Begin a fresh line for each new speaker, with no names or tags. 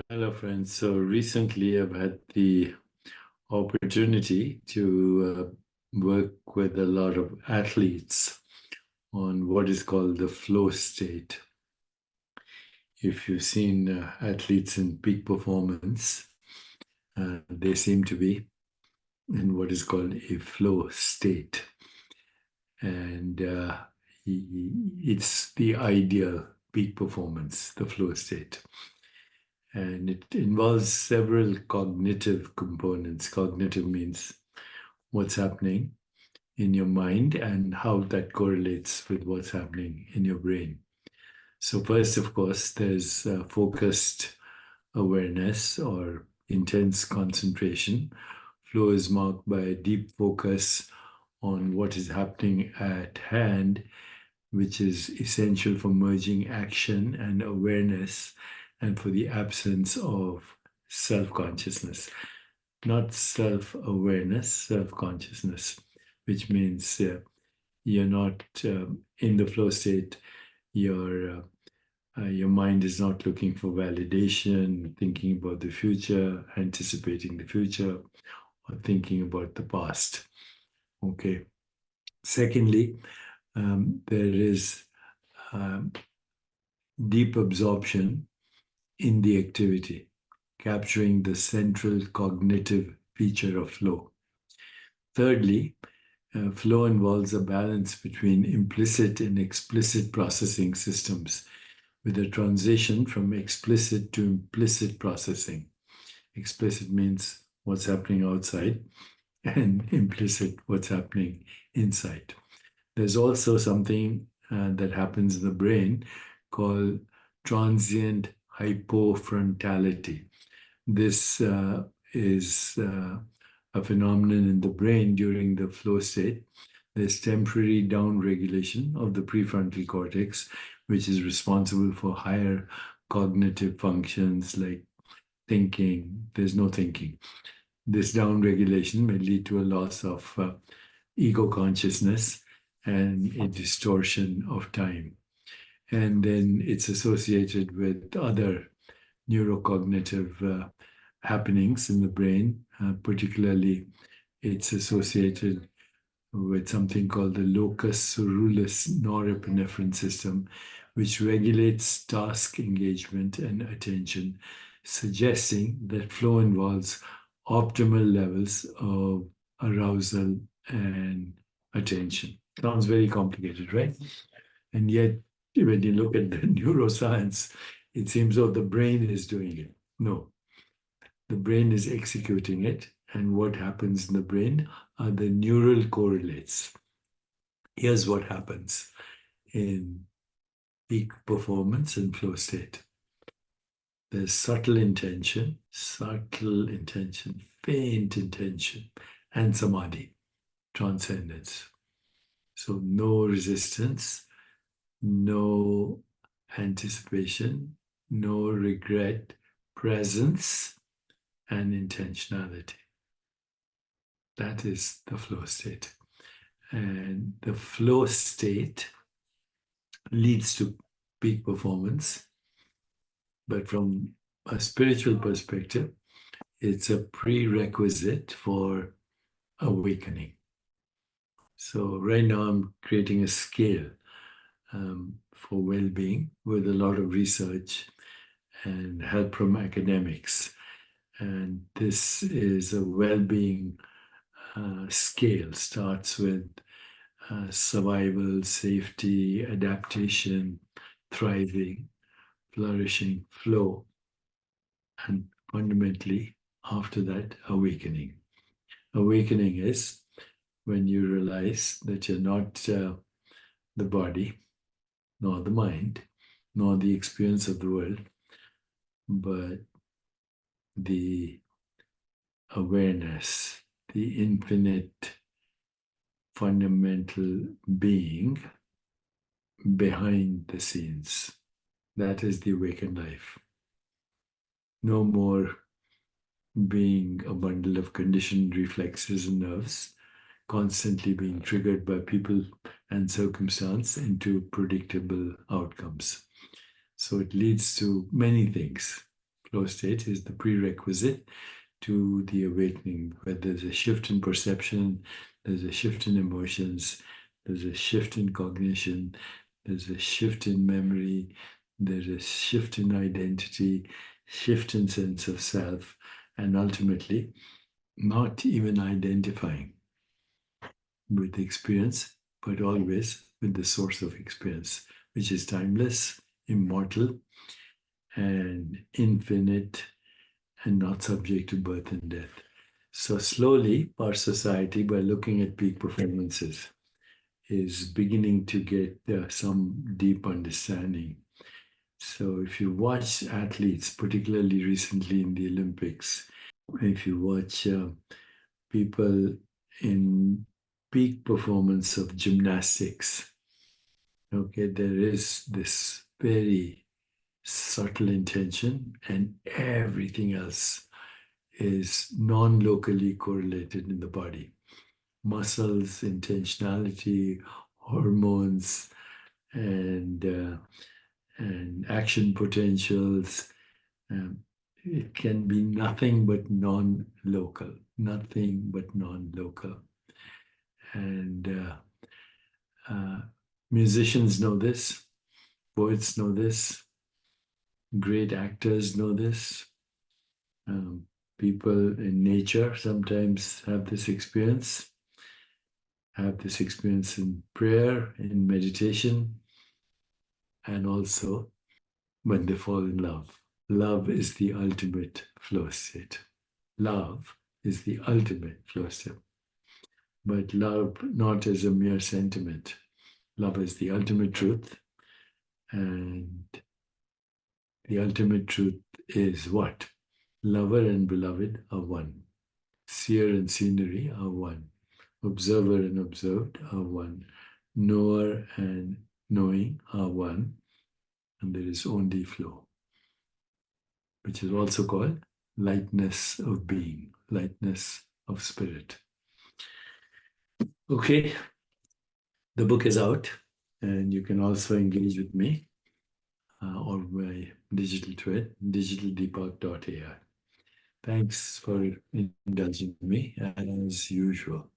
Hello, friends. So recently I've had the opportunity to work with a lot of athletes on what is called the flow state. If you've seen athletes in peak performance, they seem to be in what is called a flow state. And it's the ideal peak performance, the flow state. And it involves several cognitive components. Cognitive means what's happening in your mind and how that correlates with what's happening in your brain. So, first, of course, there's focused awareness or intense concentration. Flow is marked by a deep focus on what is happening at hand, which is essential for merging action and awareness and for the absence of self consciousness. Not self awareness, self consciousness, which means you're not in the flow state, your mind is not looking for validation, thinking about the future, anticipating the future, or thinking about the past. Okay. Secondly, there is um, deep absorption in the activity, capturing the central cognitive feature of flow. Thirdly, flow involves a balance between implicit and explicit processing systems, with a transition from explicit to implicit processing. Explicit means what's happening outside, and implicit, what's happening inside. There's also something that happens in the brain called transient hypofrontality. This is a phenomenon in the brain during the flow state. There's temporary downregulation of the prefrontal cortex, which is responsible for higher cognitive functions like thinking. There's no thinking. This downregulation may lead to a loss of ego consciousness and a distortion of time. And then it's associated with other neurocognitive happenings in the brain. Particularly, it's associated with something called the locus coeruleus norepinephrine system, which regulates task engagement and attention, suggesting that flow involves optimal levels of arousal and attention. Sounds very complicated, right? And yet, when you look at the neuroscience, it seems though the brain is doing it. No, the brain is executing it. And what happens in the brain are the neural correlates. Here's what happens in peak performance and flow state. There's subtle intention, faint intention, and samadhi, transcendence. So no resistance, no anticipation, no regret, presence, and intentionality. That is the flow state. And the flow state leads to peak performance. But from a spiritual perspective, it's a prerequisite for awakening. So right now I'm creating a scale for well-being with a lot of research and help from academics. And this is a well-being scale, starts with survival, safety, adaptation, thriving, flourishing, flow, and fundamentally, after that, awakening. Awakening is when you realize that you're not the body, nor the mind, nor the experience of the world, but the awareness, the infinite fundamental being behind the scenes. That is the awakened life. No more being a bundle of conditioned reflexes and nerves, constantly being triggered by people and circumstance into predictable outcomes. So it leads to many things. flow state is the prerequisite to the awakening, where there's a shift in perception, there's a shift in emotions, there's a shift in cognition, there's a shift in memory, there's a shift in identity, shift in sense of self, and ultimately not even identifying with the experience, but always with the source of experience, which is timeless, immortal, and infinite, and not subject to birth and death. So, slowly, our society, by looking at peak performances, is beginning to get some deep understanding. So, if you watch athletes, particularly recently in the Olympics, if you watch people in peak performance of gymnastics, okay, there is this very subtle intention, and everything else is non locally correlated in the body. Muscles, intentionality, hormones, and, uh, and action potentials. Um, it can be nothing but non local, nothing but non local. And uh, musicians know this, poets know this, great actors know this. Um, People in nature sometimes have this experience in prayer, in meditation, and also when they fall in love. Love is the ultimate flow state. Love is the ultimate flow state. But love not as a mere sentiment. Love is the ultimate truth. And the ultimate truth is what? Lover and beloved are one. Seer and scenery are one. Observer and observed are one. Knower and knowing are one. And there is only flow, which is also called lightness of being, lightness of spirit. Okay, the book is out, and you can also engage with me or my digital twin, digitaldeepak.ai. Thanks for indulging me as usual.